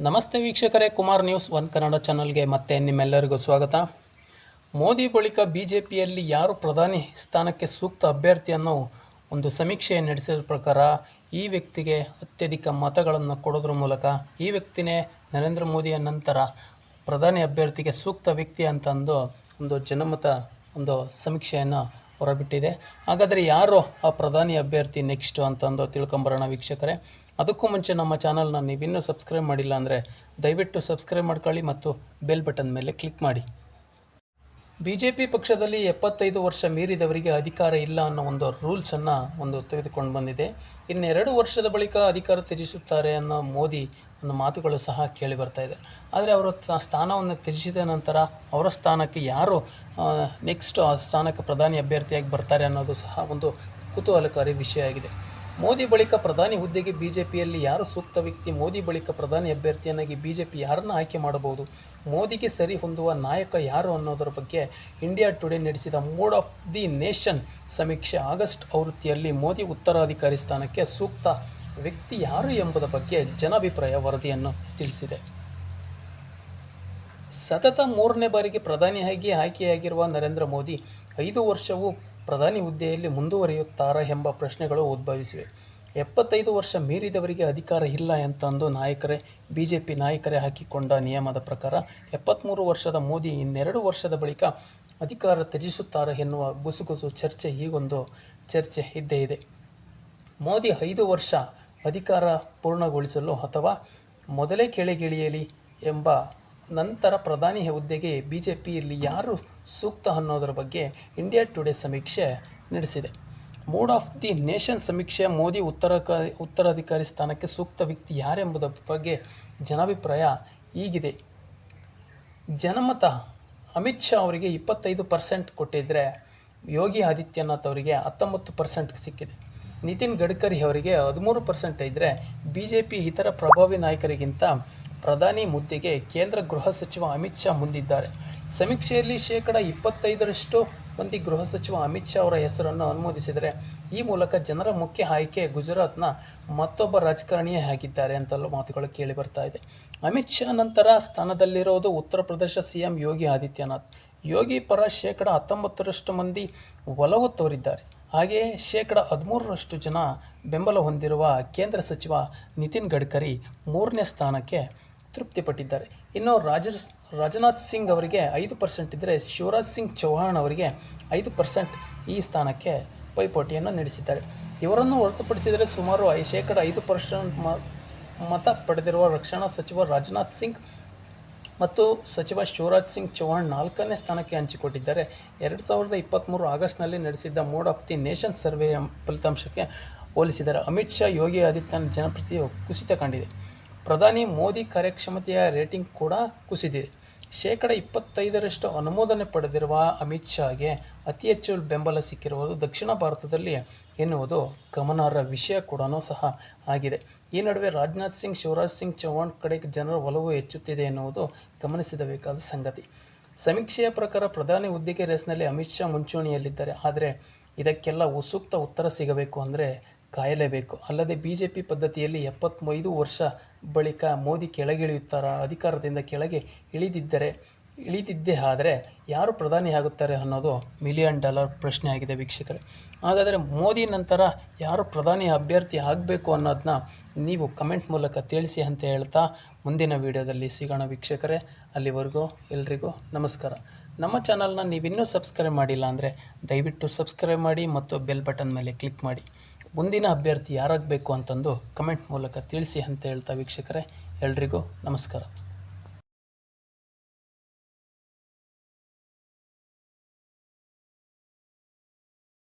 ನಮಸ್ತೆ ವೀಕ್ಷಕರೇ, Kumar news one Kannada ಚಾನಲ್ಗೆ ಮತ್ತೆ ನಿಮ್ಮೆಲ್ಲರಿಗೂ ಸ್ವಾಗತ. ಮೋದಿ ಬಳಿಕ ಬಿಜೆಪಿಯಲ್ಲಿ ಯಾರು ಪ್ರಧಾನಿ ಸ್ಥಾನಕ್ಕೆ ಸೂಕ್ತ ಅಭ್ಯರ್ಥಿ ಅನ್ನೋ ಒಂದು ಸಮೀಕ್ಷೆ ನಡೆಸಿದ ಪ್ರಕಾರ ಈ ವ್ಯಕ್ತಿಗೆ ಅತ್ಯಧಿಕ ಮತಗಳನ್ನು ಕೊಡೋದ್ರ ಮೂಲಕ ಈ ವ್ಯಕ್ತಿನೇ ನರೇಂದ್ರ ಮೋದಿಯ ನಂತರ ಪ್ರಧಾನಿ ಅಭ್ಯರ್ಥಿಗೆ ಸೂಕ್ತ ವ್ಯಕ್ತಿ ಅಂತಂದು ಒಂದು ಜನಮತ ಒಂದು ಸಮೀಕ್ಷೆಯನ್ನು ಹೊರಬಿಟ್ಟಿದೆ. ಹಾಗಾದರೆ ಯಾರು ಆ ಪ್ರಧಾನಿ ಅಭ್ಯರ್ಥಿ ನೆಕ್ಸ್ಟು ಅಂತಂದು ತಿಳ್ಕೊಂಬರೋಣ ವೀಕ್ಷಕರೇ. ಅದಕ್ಕೂ ಮುಂಚೆ ನಮ್ಮ ಚಾನಲ್ನ ನೀವಿನ್ನೂ ಸಬ್ಸ್ಕ್ರೈಬ್ ಮಾಡಿಲ್ಲ ಅಂದರೆ ದಯವಿಟ್ಟು ಸಬ್ಸ್ಕ್ರೈಬ್ ಮಾಡ್ಕೊಳ್ಳಿ ಮತ್ತು ಬೆಲ್ ಬಟನ್ ಮೇಲೆ ಕ್ಲಿಕ್ ಮಾಡಿ. BJP ಪಕ್ಷದಲ್ಲಿ 75 ವರ್ಷ ಮೀರಿದವರಿಗೆ ಅಧಿಕಾರ ಇಲ್ಲ ಅನ್ನೋ ಒಂದು ರೂಲ್ಸನ್ನು ತೆಗೆದುಕೊಂಡು ಬಂದಿದೆ. ಇನ್ನು 2 ವರ್ಷದ ಬಳಿಕ ಅಧಿಕಾರ ತ್ಯಜಿಸುತ್ತಾರೆ ಅನ್ನೋ ಮೋದಿ ಅನ್ನೋ ಮಾತುಗಳು ಸಹ ಕೇಳಿ ಬರ್ತಾ ಇದೆ. ಆದರೆ ಅವರು ಸ್ಥಾನವನ್ನು ತ್ಯಜಿಸಿದ ನಂತರ ಅವರ ಸ್ಥಾನಕ್ಕೆ ಯಾರು ನೆಕ್ಸ್ಟ್ ಆ ಸ್ಥಾನಕ್ಕೆ ಪ್ರಧಾನಿ ಅಭ್ಯರ್ಥಿಯಾಗಿ ಬರ್ತಾರೆ ಅನ್ನೋದು ಸಹ ಒಂದು ಕುತೂಹಲಕಾರಿ ವಿಷಯ ಆಗಿದೆ. ಮೋದಿ ಬಳಿಕ ಪ್ರಧಾನಿ ಹುದ್ದೆಗೆ ಬಿಜೆಪಿಯಲ್ಲಿ ಯಾರು ಸೂಕ್ತ ವ್ಯಕ್ತಿ, ಮೋದಿ ಬಳಿಕ ಪ್ರಧಾನಿ ಅಭ್ಯರ್ಥಿಯನ್ನಾಗಿ ಬಿಜೆಪಿ ಯಾರನ್ನು ಆಯ್ಕೆ ಮಾಡಬಹುದು, ಮೋದಿಗೆ ಸರಿ ಹೊಂದುವ ನಾಯಕ ಯಾರು ಅನ್ನೋದರ ಬಗ್ಗೆ ಇಂಡಿಯಾ ಟುಡೇ ನಡೆಸಿದ ಮೂಡ್ ಆಫ್ ದಿ ನೇಷನ್ ಸಮೀಕ್ಷೆ ಆಗಸ್ಟ್ ಆವೃತ್ತಿಯಲ್ಲಿ ಮೋದಿ ಉತ್ತರಾಧಿಕಾರಿ ಸ್ಥಾನಕ್ಕೆ ಸೂಕ್ತ ವ್ಯಕ್ತಿ ಯಾರು ಎಂಬುದರ ಬಗ್ಗೆ ಜನಾಭಿಪ್ರಾಯ ವರದಿಯನ್ನು ತಿಳಿಸಿದೆ. ಸತತ 3ನೇ ಬಾರಿಗೆ ಪ್ರಧಾನಿಯಾಗಿ ಆಯ್ಕೆಯಾಗಿರುವ ನರೇಂದ್ರ ಮೋದಿ 5 ವರ್ಷವೂ ಪ್ರಧಾನಿ ಹುದ್ದೆಯಲ್ಲಿ ಮುಂದುವರಿಯುತ್ತಾರಾ ಎಂಬ ಪ್ರಶ್ನೆಗಳು ಉದ್ಭವಿಸಿವೆ. 75 ವರ್ಷ ಮೀರಿದವರಿಗೆ ಅಧಿಕಾರ ಇಲ್ಲ ಅಂತಂದು ಬಿಜೆಪಿ ನಾಯಕರೇ ಹಾಕಿಕೊಂಡ ನಿಯಮದ ಪ್ರಕಾರ 73 ವರ್ಷದ ಮೋದಿ ಇನ್ನೆರಡು ವರ್ಷದ ಬಳಿಕ ಅಧಿಕಾರ ತ್ಯಜಿಸುತ್ತಾರೆ ಎನ್ನುವ ಗುಸುಗುಸು ಚರ್ಚೆ ಹೀಗೊಂದು ಚರ್ಚೆ ಇದ್ದೇ ಇದೆ. ಮೋದಿ 5 ವರ್ಷ ಅಧಿಕಾರ ಪೂರ್ಣಗೊಳಿಸಲು ಅಥವಾ ಮೊದಲೇ ಕೆಳಗಿಳಿಯಲಿ ಎಂಬ ನಂತರ ಪ್ರಧಾನಿ ಹುದ್ದೆಗೆ ಬಿಜೆಪಿಯಲ್ಲಿ ಯಾರು ಸೂಕ್ತ ಅನ್ನೋದರ ಬಗ್ಗೆ ಇಂಡಿಯಾ ಟುಡೇ ಸಮೀಕ್ಷೆ ನಡೆಸಿದೆ. ಮೂಡ್ ಆಫ್ ದಿ ನೇಷನ್ ಸಮೀಕ್ಷೆ ಮೋದಿ ಉತ್ತರಾಧಿಕಾರಿ ಸ್ಥಾನಕ್ಕೆ ಸೂಕ್ತ ವ್ಯಕ್ತಿ ಯಾರೆಂಬುದರ ಬಗ್ಗೆ ಜನಾಭಿಪ್ರಾಯ ಹೀಗಿದೆ. ಜನಮತ ಅಮಿತ್ ಶಾ ಅವರಿಗೆ 25% ಕೊಟ್ಟಿದ್ದರೆ ಯೋಗಿ ಆದಿತ್ಯನಾಥ್ ಅವರಿಗೆ 19% ಸಿಕ್ಕಿದೆ. ನಿತಿನ್ ಗಡ್ಕರಿ ಅವರಿಗೆ 13% ಇದ್ದರೆ ಬಿಜೆಪಿ ಇತರ ಪ್ರಭಾವಿ ನಾಯಕರಿಗಿಂತ ಪ್ರಧಾನಿ ಹುದ್ದೆಗೆ ಕೇಂದ್ರ ಗೃಹ ಸಚಿವ ಅಮಿತ್ ಶಾ ಮುಂದಿದ್ದಾರೆ. ಸಮೀಕ್ಷೆಯಲ್ಲಿ 25% ಮಂದಿ ಗೃಹ ಸಚಿವ ಅಮಿತ್ ಶಾ ಅವರ ಹೆಸರನ್ನು ಅನುಮೋದಿಸಿದರೆ ಈ ಮೂಲಕ ಜನರ ಮುಖ್ಯ ಆಯ್ಕೆ ಗುಜರಾತ್ನ ಮತ್ತೊಬ್ಬ ರಾಜಕಾರಣಿಯೇ ಆಗಿದ್ದಾರೆ ಅಂತಲೂ ಮಾತುಗಳು ಕೇಳಿ ಬರ್ತಾ ಇದೆ. ಅಮಿತ್ ಶಾ ನಂತರ ಸ್ಥಾನದಲ್ಲಿರೋದು ಉತ್ತರ ಪ್ರದೇಶ ಸಿಎಂ ಯೋಗಿ ಆದಿತ್ಯನಾಥ್. ಯೋಗಿ ಪರ 19% ಮಂದಿ ಒಲವು ತೋರಿದ್ದಾರೆ. ಹಾಗೆಯೇ 13% ಜನ ಬೆಂಬಲ ಹೊಂದಿರುವ ಕೇಂದ್ರ ಸಚಿವ ನಿತಿನ್ ಗಡ್ಕರಿ 3ನೇ ಸ್ಥಾನಕ್ಕೆ ತೃಪ್ತಿಪಟ್ಟಿದ್ದಾರೆ. ಇನ್ನು ರಾಜನಾಥ್ ಸಿಂಗ್ ಅವರಿಗೆ 5% ಇದ್ದರೆ ಶಿವರಾಜ್ ಸಿಂಗ್ ಚೌಹಾಣ್ ಅವರಿಗೆ 5% ಈ ಸ್ಥಾನಕ್ಕೆ ಪೈಪೋಟಿಯನ್ನು ನಡೆಸಿದ್ದಾರೆ. ಇವರನ್ನು ಹೊರತುಪಡಿಸಿದರೆ ಸುಮಾರು 5% ಮತ ಪಡೆದಿರುವ ರಕ್ಷಣಾ ಸಚಿವ ರಾಜನಾಥ್ ಸಿಂಗ್ ಮತ್ತು ಸಚಿವ ಶಿವರಾಜ್ ಸಿಂಗ್ ಚೌಹಾಣ್ 4ನೇ ಸ್ಥಾನಕ್ಕೆ ಹಂಚಿಕೊಂಡಿದ್ದಾರೆ. 2023 ಆಗಸ್ಟ್ನಲ್ಲಿ ನಡೆಸಿದ್ದ ಮೂಡ್ ಆಫ್ ದಿ ನೇಷನ್ ಸರ್ವೆಯ ಫಲಿತಾಂಶಕ್ಕೆ ಹೋಲಿಸಿದರೆ ಅಮಿತ್ ಶಾ ಯೋಗಿ ಆದಿತ್ಯನಾಥ್ ಜನಪ್ರಿಯತೆಯು ಕುಸಿತ ಕಂಡಿದೆ. ಪ್ರಧಾನಿ ಮೋದಿ ಕಾರ್ಯಕ್ಷಮತೆಯ ರೇಟಿಂಗ್ ಕೂಡ ಕುಸಿದಿದೆ. 25% ಅನುಮೋದನೆ ಪಡೆದಿರುವ ಅಮಿತ್ ಶಾಗೆ ಅತಿ ಹೆಚ್ಚು ಬೆಂಬಲ ಸಿಕ್ಕಿರುವುದು ದಕ್ಷಿಣ ಭಾರತದಲ್ಲಿ ಎನ್ನುವುದು ಗಮನಾರ್ಹ ವಿಷಯ ಕೂಡ ಸಹ ಆಗಿದೆ. ಈ ನಡುವೆ ರಾಜನಾಥ್ ಸಿಂಗ್, ಶಿವರಾಜ್ ಸಿಂಗ್ ಚೌಹಾಣ್ ಕಡೆಗೆ ಜನರ ಒಲವು ಹೆಚ್ಚುತ್ತಿದೆ ಎನ್ನುವುದು ಗಮನಿಸಬೇಕಾದ ಸಂಗತಿ. ಸಮೀಕ್ಷೆಯ ಪ್ರಕಾರ ಪ್ರಧಾನಿ ಹುದ್ದೆಗೆ ರೇಸ್ನಲ್ಲಿ ಅಮಿತ್ ಶಾ ಮುಂಚೂಣಿಯಲ್ಲಿದ್ದಾರೆ. ಆದರೆ ಇದಕ್ಕೆಲ್ಲ ಸೂಕ್ತ ಉತ್ತರ ಸಿಗಬೇಕು ಅಂದರೆ ಕಾಯಲೇಬೇಕು. ಅಲ್ಲದೆ ಬಿಜೆಪಿ ಪದ್ಧತಿಯಲ್ಲಿ 75 ವರ್ಷ ಬಳಿಕ ಮೋದಿ ಕೆಳಗಿಳಿಯುತ್ತಾರಾ, ಅಧಿಕಾರದಿಂದ ಕೆಳಗೆ ಇಳಿದಿದ್ದೇ ಆದರೆ ಯಾರು ಪ್ರಧಾನಿಯಾಗುತ್ತಾರೆ ಅನ್ನೋದು $1 ಮಿಲಿಯನ್ ಪ್ರಶ್ನೆ ಆಗಿದೆ ವೀಕ್ಷಕರೇ. ಹಾಗಾದರೆ ಮೋದಿ ನಂತರ ಯಾರು ಪ್ರಧಾನಿ ಅಭ್ಯರ್ಥಿ ಆಗಬೇಕು ಅನ್ನೋದನ್ನ ನೀವು ಕಮೆಂಟ್ ಮೂಲಕ ತಿಳಿಸಿ ಅಂತ ಹೇಳ್ತಾ ಮುಂದಿನ ವಿಡಿಯೋದಲ್ಲಿ ಸಿಗೋಣ ವೀಕ್ಷಕರೇ. ಅಲ್ಲಿವರೆಗೂ ಎಲ್ರಿಗೂ ನಮಸ್ಕಾರ. ನಮ್ಮ ಚಾನಲ್ನ ನೀವಿನ್ನೂ ಸಬ್ಸ್ಕ್ರೈಬ್ ಮಾಡಿಲ್ಲ ಅಂದರೆ ದಯವಿಟ್ಟು ಸಬ್ಸ್ಕ್ರೈಬ್ ಮಾಡಿ ಮತ್ತು ಬೆಲ್ ಬಟನ್ ಮೇಲೆ ಕ್ಲಿಕ್ ಮಾಡಿ. ಮುಂದಿನ ಅಭ್ಯರ್ಥಿ ಯಾರಾಗಬೇಕು ಅಂತಂದು ಕಮೆಂಟ್ ಮೂಲಕ ತಿಳಿಸಿ ಅಂತ ಹೇಳ್ತಾ ವೀಕ್ಷಕರೇ, ಎಲ್ರಿಗೂ ನಮಸ್ಕಾರ.